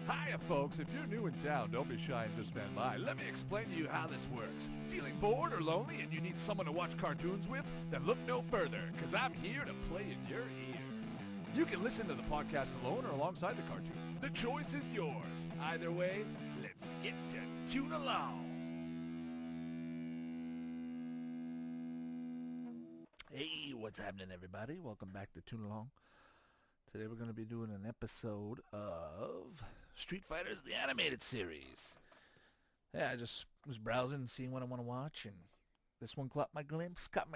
Hiya, folks. If you're new in town, don't be shy and just stand by. Let me explain to you how this works. Feeling bored or lonely and you need someone to watch cartoons with? Then look no further, because I'm here to play in your ear. You can listen to the podcast alone or alongside the cartoon. The choice is yours. Either way, let's get to Toon Along. Hey, what's happening, everybody? Welcome back to Toon Along. Today we're going to be doing an episode of Street Fighter's the Animated Series. Yeah, I just was browsing, seeing what I want to watch, and this one caught my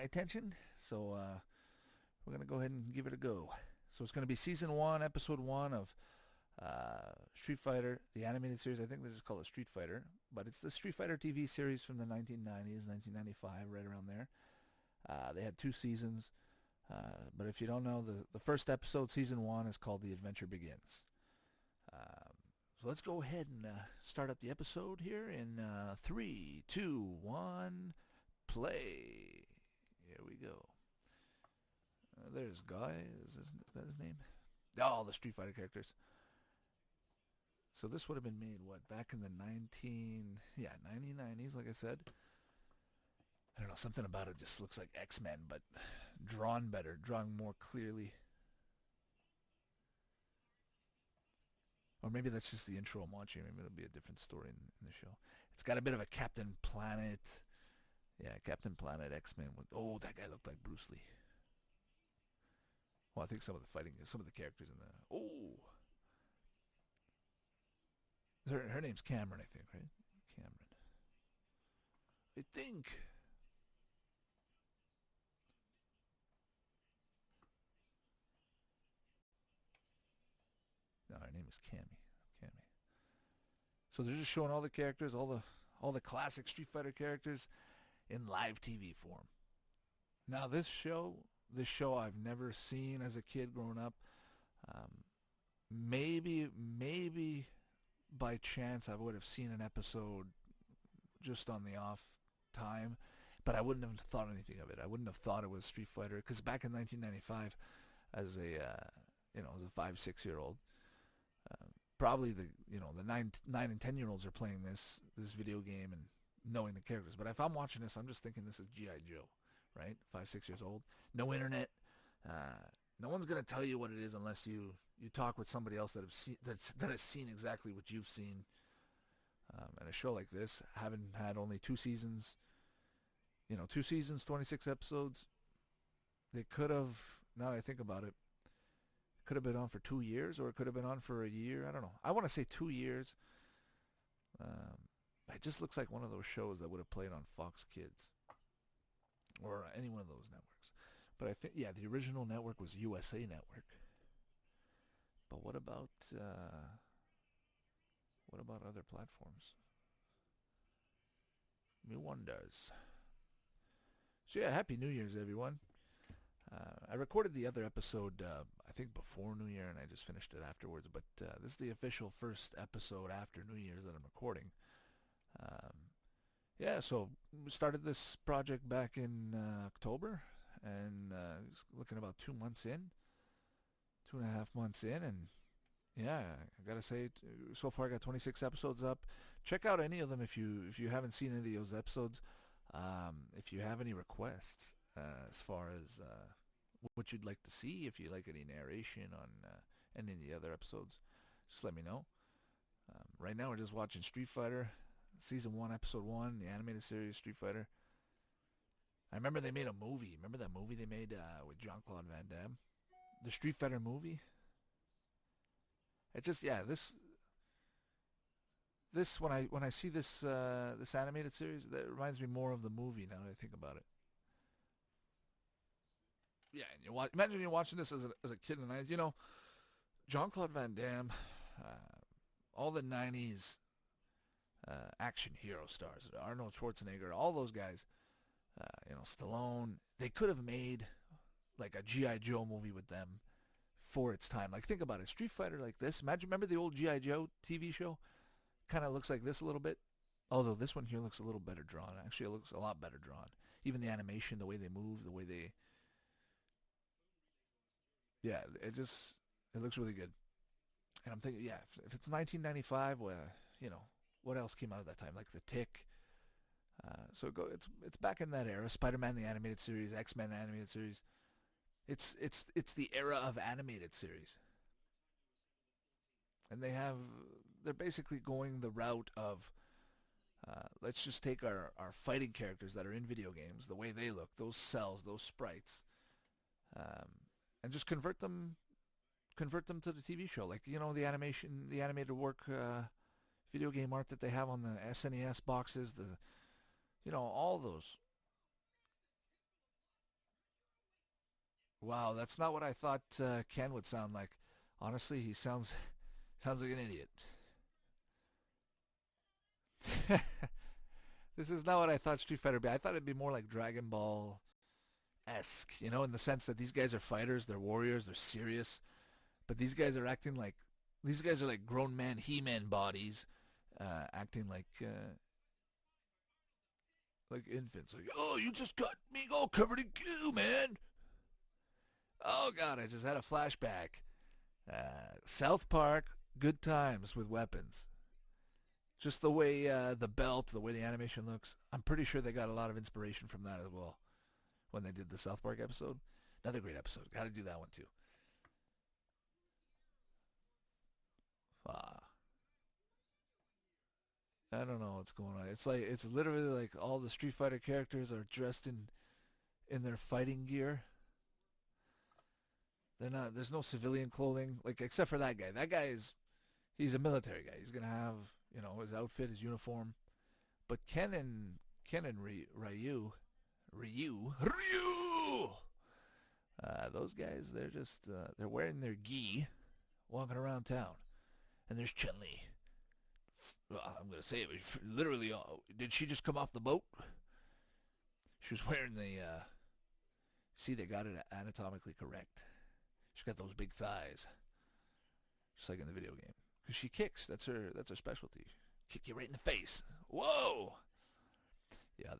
attention, so we're going to go ahead and give it a go. So it's going to be Season 1, Episode 1 of Street Fighter, the Animated Series. I think this is called Street Fighter, but it's the Street Fighter TV series from the 1990s, 1995, right around there. They had 2 seasons. But if you don't know, the first episode, Season 1, is called The Adventure Begins. So let's go ahead and start up the episode here in 3, 2, 1, play. Here we go. There's Guy. Is that his name? Oh, the Street Fighter characters. So this would have been made, back in the 1990s, like I said. I don't know, something about it just looks like X-Men, but drawn better, drawn more clearly. Or maybe that's just the intro I'm watching. Maybe it'll be a different story in the show. It's got a bit of a Captain Planet. Yeah, Captain Planet, X-Men. Oh, that guy looked like Bruce Lee. Well, I think some of the characters in the... Oh! Her name's Cameron, I think, right? Cameron. I think... No, her name is Cammy. So they're just showing all the characters, all the classic Street Fighter characters in live TV form. Now this show I've never seen as a kid growing up. Maybe by chance I would have seen an episode just on the off time, but I wouldn't have thought anything of it. I wouldn't have thought it was Street Fighter, because back in 1995, as a 5-6-year-old. Probably the 9 and 10-year-olds are playing this video game and knowing the characters. But if I'm watching this, I'm just thinking this is G.I. Joe, right? 5-6 years old, no internet. No one's gonna tell you what it is unless you talk with somebody else that has seen exactly what you've seen. And a show like this, having had only 2 seasons, 2 seasons, 26 episodes, they could have. Now that I think about it. Could have been on for 2 years, or it could have been on for a year. I don't know. I want to say 2 years. It just looks like one of those shows that would have played on Fox Kids or any one of those networks. But I think, the original network was USA Network. But what about other platforms? Me wonders. So Happy New Year's, everyone. I recorded the other episode, I think before New Year, and I just finished it afterwards. But this is the official first episode after New Year's that I'm recording. So we started this project back in October, and looking about 2 months in, 2.5 months in, and I gotta say, so far I got 26 episodes up. Check out any of them if you haven't seen any of those episodes. If you have any requests. As far as what you'd like to see, if you like any narration on any of the other episodes, just let me know. Right now we're just watching Street Fighter, Season 1, Episode 1, the animated series Street Fighter. I remember they made a movie. Remember that movie they made with Jean-Claude Van Damme? The Street Fighter movie? It's just, this when I see this animated series, that reminds me more of the movie now that I think about it. Yeah, and imagine you're watching this as a kid in the 90s. Jean-Claude Van Damme, all the 90s action hero stars, Arnold Schwarzenegger, all those guys, Stallone, they could have made like a G.I. Joe movie with them for its time. Like, think about it, Street Fighter like this. Remember the old G.I. Joe TV show? Kind of looks like this a little bbit. Although this one here looks a little better drawn. Actually, it looks a lot better drawn. Even the animation, the way they move, the way they... Yeah, it looks really good. And I'm thinking, yeah, if it's 1995, well, you know, what else came out at that time? Like The Tick. It's back in that era. Spider-Man the animated series, X-Men animated series. It's the era of animated series, and they're basically going the route of let's just take our fighting characters that are in video games, the way they look, those cells, those sprites, and just convert them to the TV show. Like, you know, the animated work, video game art that they have on the SNES boxes, all those. Wow, that's not what I thought Ken would sound like. Honestly, he sounds like an idiot. This is not what I thought Street Fighter would be. I thought it'd be more like Dragon Ball esque, you know, in the sense that these guys are fighters, they're warriors, they're serious, but these guys are like grown man He-Man bodies, acting like infants. Like, oh, you just got me all covered in goo, man. Oh God, I just had a flashback. South Park, good times with weapons. Just the way the belt, the way the animation looks. I'm pretty sure they got a lot of inspiration from that as well when they did the South Park episode. Another great episode. Got to do that one too. Ah, I don't know what's going on. It's literally like all the Street Fighter characters are dressed in their fighting gear. They're not. There's no civilian clothing, like except for that guy. He's a military guy. He's gonna have, you know, his outfit, his uniform. But Ryu, those guys, they're wearing their gi, walking around town. And there's Chun Li. I'm gonna say it was literally. Did she just come off the boat? She was wearing the. See, they got it anatomically correct. She's got those big thighs, just like in the video game. Because she kicks. That's her specialty. Kick you right in the face. Whoa! Yeah,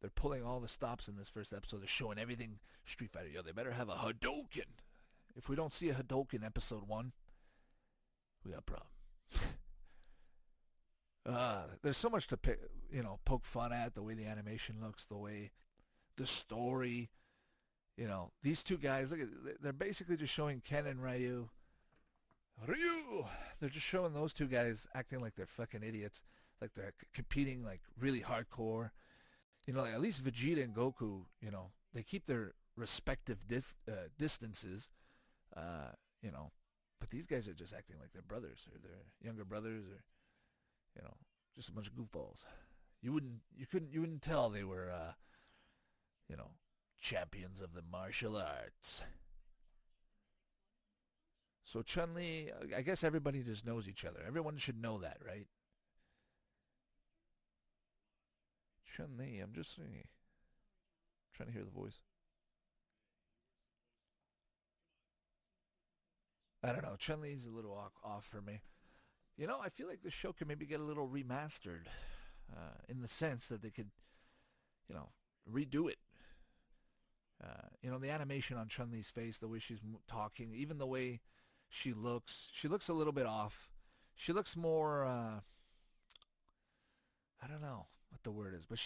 they're pulling all the stops in this first episode. They're showing everything Street Fighter. Yo, they better have a Hadouken. If we don't see a Hadouken episode 1, we got a problem. There's so much to poke fun at. The way the animation looks, the story. You know, these two guys, they're basically just showing Ken and Ryu. They're just showing those two guys acting like they're fucking idiots, like they're competing like really hardcore. You know, like at least Vegeta and Goku, you know, they keep their respective distances. You know, but these guys are just acting like they're brothers or they're younger brothers or, you know, just a bunch of goofballs. You wouldn't tell they were, you know, champions of the martial arts. So Chun-Li, I guess everybody just knows each other. Everyone should know that, right? Chun-Li, I'm just trying to hear the voice. I don't know. Chun-Li's a little off for me. You know, I feel like the show could maybe get a little remastered, in the sense that they could, you know, redo it. You know, the animation on Chun-Li's face, the way she's talking, even the way she looks a little bit off. She looks more, I don't know what the word is, but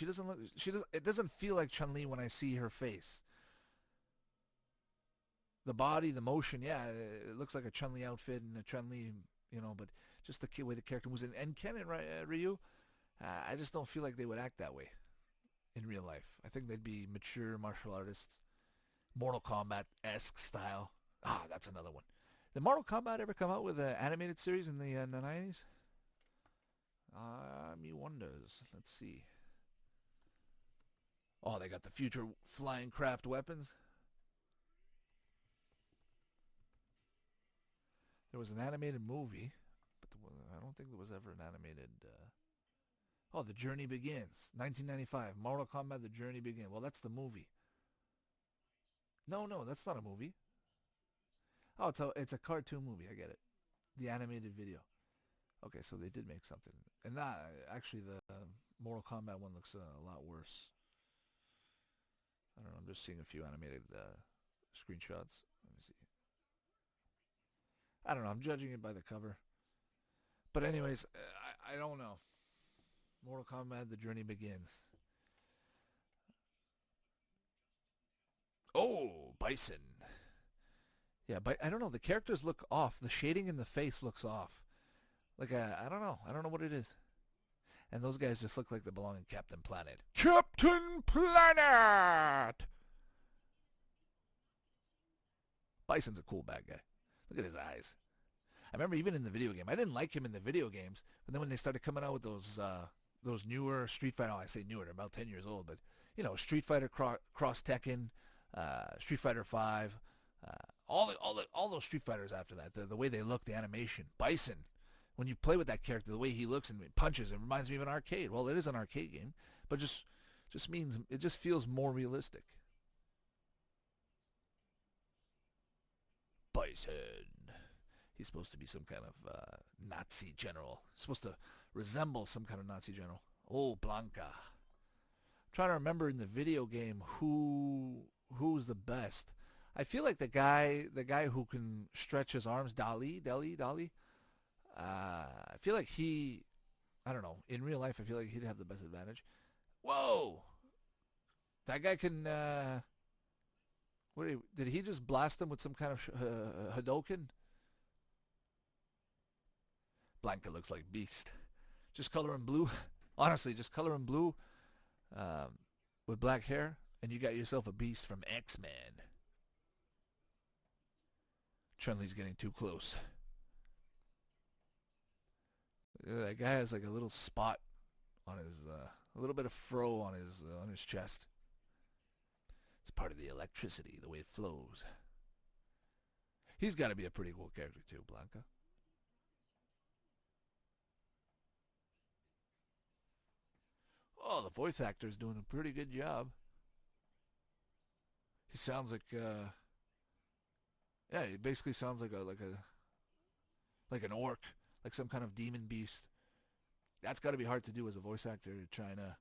it doesn't feel like Chun-Li when I see her face. The body, the motion, yeah, it looks like a Chun-Li outfit and a Chun-Li, you know, but just the way the character moves. And Ken and Ryu, I just don't feel like they would act that way in real life. I think they'd be mature martial artists, Mortal Kombat-esque style. Ah, that's another one. Did Mortal Kombat ever come out with an animated series in the 90s? Me wonders. Let's see. Oh, they got the future flying craft weapons. There was an animated movie, but I don't think there was ever an animated. Oh, The Journey Begins, 1995. Mortal Kombat: The Journey Begins. Well, that's the movie. No, that's not a movie. Oh, it's a cartoon movie. I get it. The animated video. Okay, so they did make something, and that actually the Mortal Kombat one looks a lot worse. I don't know. I'm just seeing a few animated screenshots. Let me see. I don't know. I'm judging it by the cover. But anyways, I don't know. Mortal Kombat: The Journey Begins. Oh, Bison. Yeah, but I don't know. The characters look off. The shading in the face looks off. Like, I don't know. I don't know what it is. And those guys just look like they belong in Captain Planet. Captain Planet! Bison's a cool bad guy. Look at his eyes. I remember even in the video game, I didn't like him in the video games, but then when they started coming out with those newer Street Fighter, I say newer, they're about 10 years old, but, you know, Street Fighter Cross Tekken, Street Fighter 5, all those Street Fighters after that, the way they look, the animation. Bison, when you play with that character, the way he looks and punches, it reminds me of an arcade. Well, it is an arcade game, but just means it just feels more realistic. Bison. He's supposed to be some kind of Nazi general. He's supposed to resemble some kind of Nazi general. Oh, Blanca. I'm trying to remember in the video game who's the best. I feel like the guy who can stretch his arms, Dali. I feel like I don't know. In real life, I feel like he'd have the best advantage. Whoa! That guy can. Did he just blast him with some kind of Hadouken? Blanca looks like Beast. Just color him blue. Honestly, just color him blue with black hair, and you got yourself a Beast from X-Men. Chun-Li's getting too close. That guy has like a little spot on his, a little bit of fro on his chest. It's part of the electricity, the way it flows. He's got to be a pretty cool character too, Blanca. Oh, the voice actor's doing a pretty good job. He sounds like, he basically sounds like an orc, like some kind of demon beast. That's got to be hard to do as a voice actor. You gotta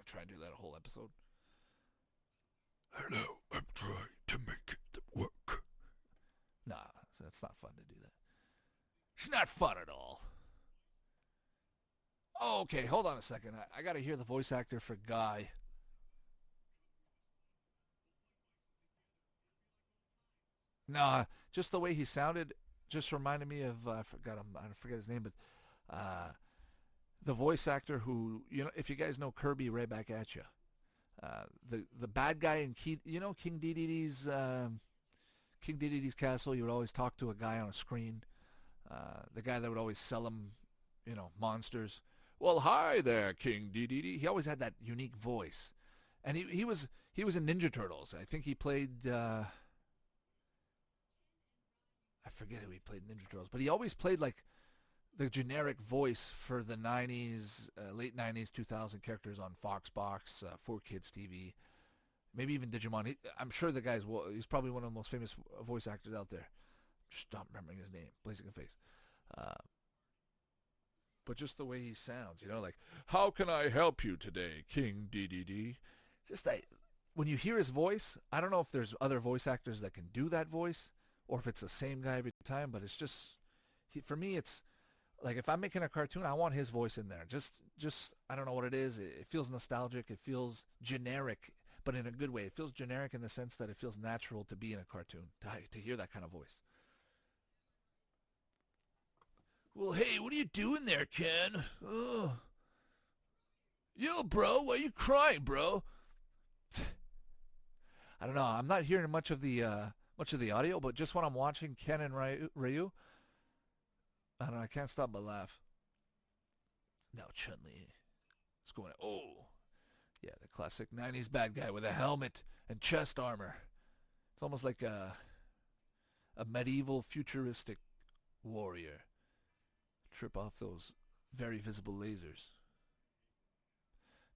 try and do that a whole episode. Hello, I'm trying to make it work. Nah, it's not fun to do that. It's not fun at all. Oh, okay, hold on a second. I gotta hear the voice actor for Guy. Nah, just the way he sounded just reminded me of I forget his name, but the voice actor who, if you guys know Kirby, right back at you. The bad guy in King Dedede's castle. He would always talk to a guy on a screen. The guy that would always sell him, monsters. Well, hi there, King Dedede. He always had that unique voice, and he was in Ninja Turtles. I think he played. I forget who he played in Ninja Turtles, but he always played like the generic voice for the 90s, late 90s, 2000 characters on Fox Box, 4Kids TV, maybe even Digimon. I'm sure the he's probably one of the most famous voice actors out there. Just not remembering his name, blazing a face. But just the way he sounds, like, how can I help you today, King Dedede? Just that, when you hear his voice, I don't know if there's other voice actors that can do that voice, or if it's the same guy every time, but it's just, for me, it's, like, if I'm making a cartoon, I want his voice in there. Just I don't know what it is. It feels nostalgic. It feels generic, but in a good way. It feels generic in the sense that it feels natural to be in a cartoon, to hear that kind of voice. Well, hey, what are you doing there, Ken? Oh. Yo, bro, why are you crying, bro? I don't know. I'm not hearing much of the audio, but just when I'm watching Ken and Ryu, I don't know, I can't stop but laugh. Now Chun-Li is going, oh, yeah, the classic 90s bad guy with a helmet and chest armor. It's almost like a medieval futuristic warrior. Trip off those very visible lasers.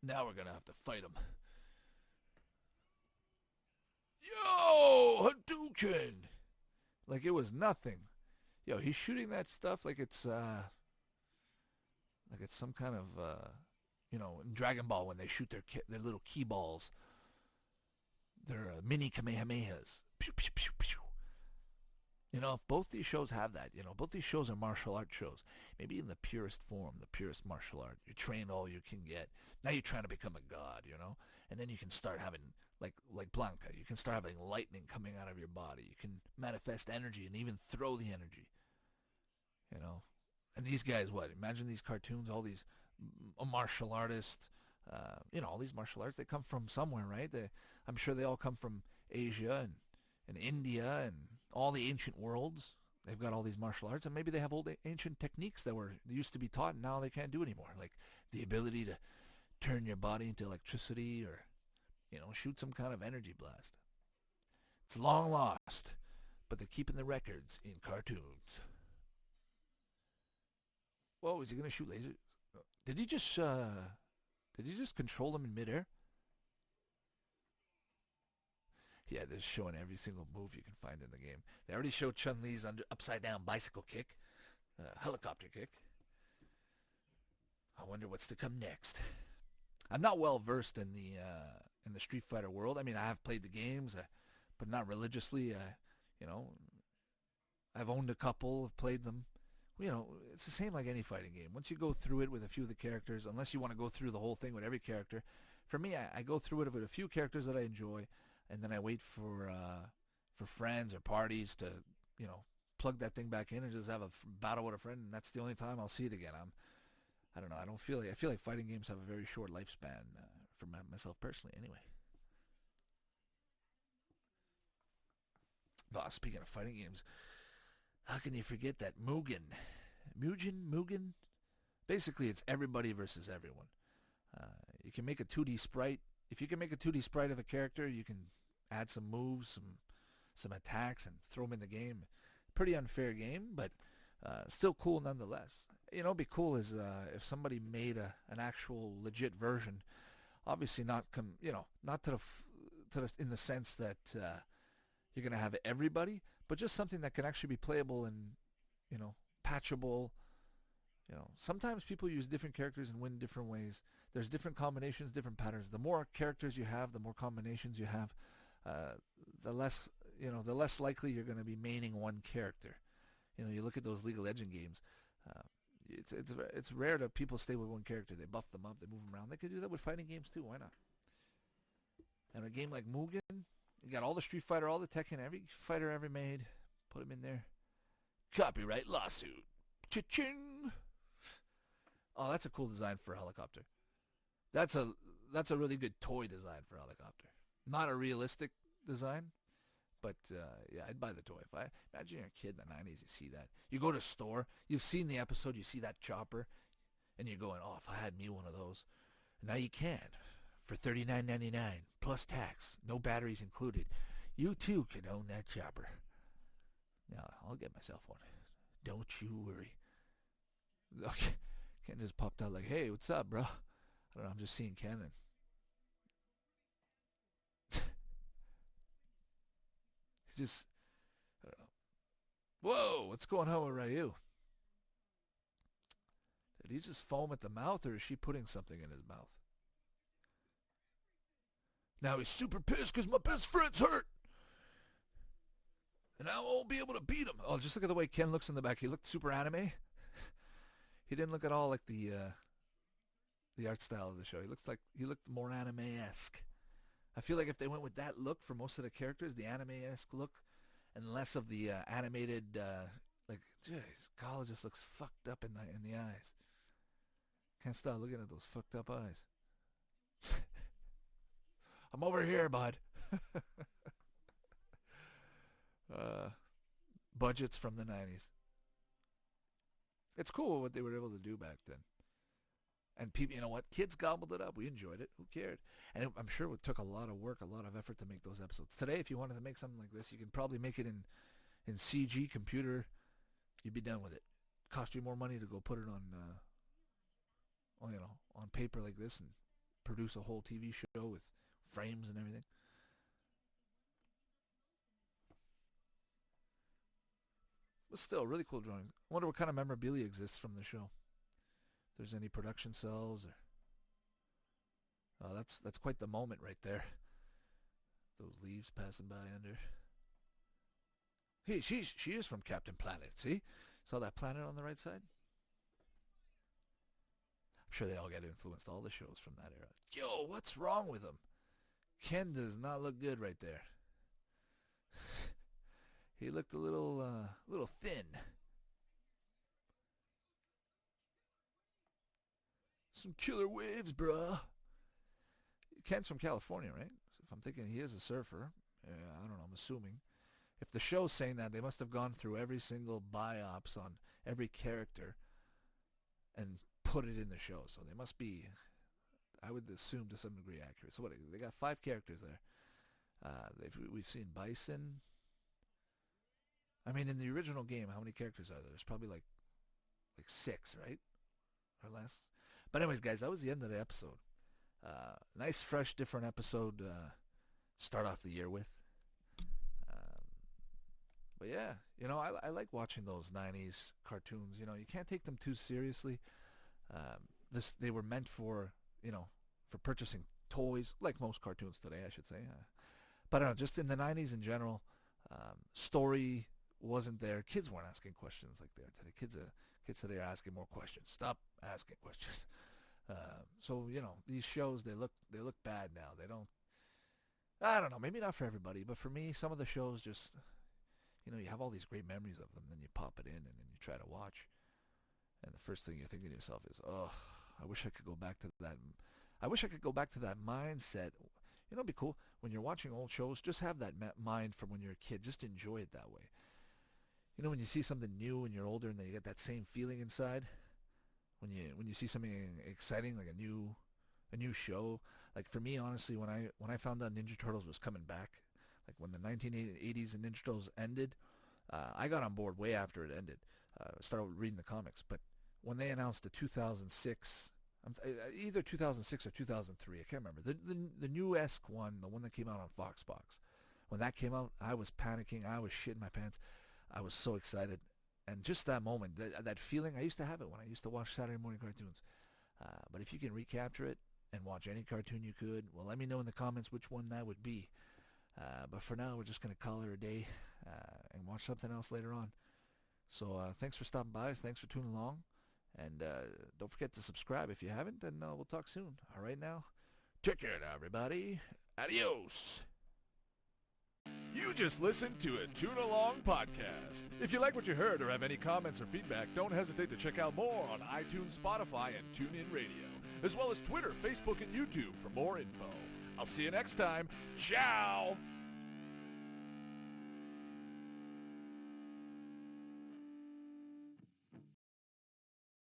Now we're going to have to fight him. Yo, Hadouken! Like it was nothing. Yo, he's shooting that stuff like it's some kind of in Dragon Ball when they shoot their little key balls. They're mini Kamehamehas. Pew pew pew pew. You know, if both these shows have that, you know, both these shows are martial arts shows. Maybe in the purest form, the purest martial art. You train all you can get. Now you're trying to become a god, you know? And then you can start having, like Blanca, you can start having lightning coming out of your body. You can manifest energy and even throw the energy, you know? And these guys, what? Imagine these cartoons, all these martial artists, you know, all these martial arts, they come from somewhere, right? I'm sure they all come from Asia and India and all the ancient worlds. They've got all these martial arts, and maybe they have old ancient techniques that used to be taught and now they can't do anymore, like the ability to turn your body into electricity or, you know, shoot some kind of energy blast. It's long lost, but they're keeping the records in cartoons. Whoa, is he going to shoot lasers? Did he just control them in midair? Yeah, they're showing every single move you can find in the game. They already showed Chun-Li's upside down bicycle kick, helicopter kick. I wonder what's to come next. I'm not well versed in the Street Fighter world. I mean, I have played the games, but not religiously. You know, I've owned a couple, have played them. You know, it's the same like any fighting game. Once you go through it with a few of the characters, unless you want to go through the whole thing with every character, for me, I go through it with a few characters that I enjoy, and then I wait for friends or parties to, you know, plug that thing back in and just have a battle with a friend, and that's the only time I'll see it again. I don't know. I feel like fighting games have a very short lifespan for myself personally. Anyway. But speaking of fighting games, how can you forget that Mugen? Basically, it's everybody versus everyone. You can make a 2D sprite. If you can make a 2D sprite of a character, you can add some moves, some attacks, and throw them in the game. Pretty unfair game, but still cool nonetheless. You know, it'd be cool is if somebody made an actual legit version. Obviously, not to the in the sense that you're gonna have everybody, but just something that can actually be playable and, you know, patchable. You know, sometimes people use different characters and win different ways. There's different combinations, different patterns. The more characters you have, the more combinations you have, the less likely you're going to be maining one character. You know, you look at those League of Legends games. It's rare that people stay with one character. They buff them up, they move them around. They could do that with fighting games too. Why not? And a game like Mugen, you got all the Street Fighter, all the Tekken, every fighter ever made. Put them in there. Copyright lawsuit. Cha-ching! Oh, that's a cool design for a helicopter. That's a really good toy design for a helicopter. Not a realistic design, but yeah, I'd buy the toy. Imagine you're a kid in the 90s, you see that. You go to a store, you've seen the episode, you see that chopper, and you're going, oh, if I had me one of those. Now you can for $39.99 plus tax, no batteries included. You too can own that chopper. Now, I'll get myself one. Don't you worry. Okay. Ken just popped out like, hey, what's up, bro? I don't know, I'm just seeing Ken. He's just, I don't know. Whoa, what's going on with Ryu? Did he just foam at the mouth, or is she putting something in his mouth? Now he's super pissed because my best friend's hurt. And I won't be able to beat him. Oh, just look at the way Ken looks in the back. He looked super anime. He didn't look at all like the art style of the show. He looked more anime-esque. I feel like if they went with that look for most of the characters, the anime-esque look, and less of the animated, jeez, Guile just looks fucked up in the eyes. Can't stop looking at those fucked up eyes. I'm over here, bud. Budgets from the 90s. It's cool what they were able to do back then. And people, you know what? Kids gobbled it up. We enjoyed it. Who cared? And I'm sure it took a lot of work, a lot of effort to make those episodes. Today, if you wanted to make something like this, you can probably make it in CG computer. You'd be done with it. Cost you more money to go put it on paper like this and produce a whole TV show with frames and everything. But still, really cool drawings. I wonder what kind of memorabilia exists from the show. If there's any production cells or... Oh, that's quite the moment right there. Those leaves passing by under. She is from Captain Planet. See? Saw that planet on the right side? I'm sure they all get influenced, all the shows from that era. Yo, what's wrong with him? Ken does not look good right there. He looked a little thin. Some killer waves, bruh. Ken's from California, right? So if I'm thinking he is a surfer, I don't know, I'm assuming. If the show's saying that, they must have gone through every single biops on every character and put it in the show. So they must be, I would assume, to some degree accurate. So what? They got 5 characters there. We've seen Bison. I mean, in the original game, how many characters are there? There's probably like 6, right? Or less. But anyways, guys, that was the end of the episode. Nice, fresh, different episode start off the year with. But yeah, you know, I like watching those 90s cartoons. You know, you can't take them too seriously. They were meant for, you know, for purchasing toys, like most cartoons today, I should say. But I don't know, just in the 90s in general, story wasn't there. Kids weren't asking questions like they are today. Kids today are asking more questions. Stop asking questions. So, you know, these shows, they look bad now. They don't, I don't know, maybe not for everybody, but for me, some of the shows just, you know, you have all these great memories of them, then you pop it in and then you try to watch. And the first thing you're thinking to yourself is, oh, I wish I could go back to that. I wish I could go back to that mindset. You know, it'd be cool when you're watching old shows, just have that mind from when you're a kid. Just enjoy it that way. You know, when you see something new and you're older and then you get that same feeling inside. When you see something exciting, like a new show. Like for me, honestly, when I found out Ninja Turtles was coming back, like when the 1980s and Ninja Turtles ended, I got on board way after it ended. Started reading the comics, but when they announced the 2006, either 2006 or 2003, I can't remember, the new-esque one, the one that came out on Fox Box. When that came out, I was panicking. I was shitting my pants. I was so excited. And just that moment, that feeling, I used to have it when I used to watch Saturday morning cartoons. But if you can recapture it and watch any cartoon you could, well, let me know in the comments which one that would be. But for now, we're just going to call it a day and watch something else later on. So thanks for stopping by. Thanks for tuning along. And don't forget to subscribe if you haven't, and we'll talk soon. All right now? Take care now, everybody. Adios. You just listened to a Toon Along Podcast. If you like what you heard or have any comments or feedback, don't hesitate to check out more on iTunes, Spotify, and TuneIn Radio, as well as Twitter, Facebook, and YouTube for more info. I'll see you next time. Ciao!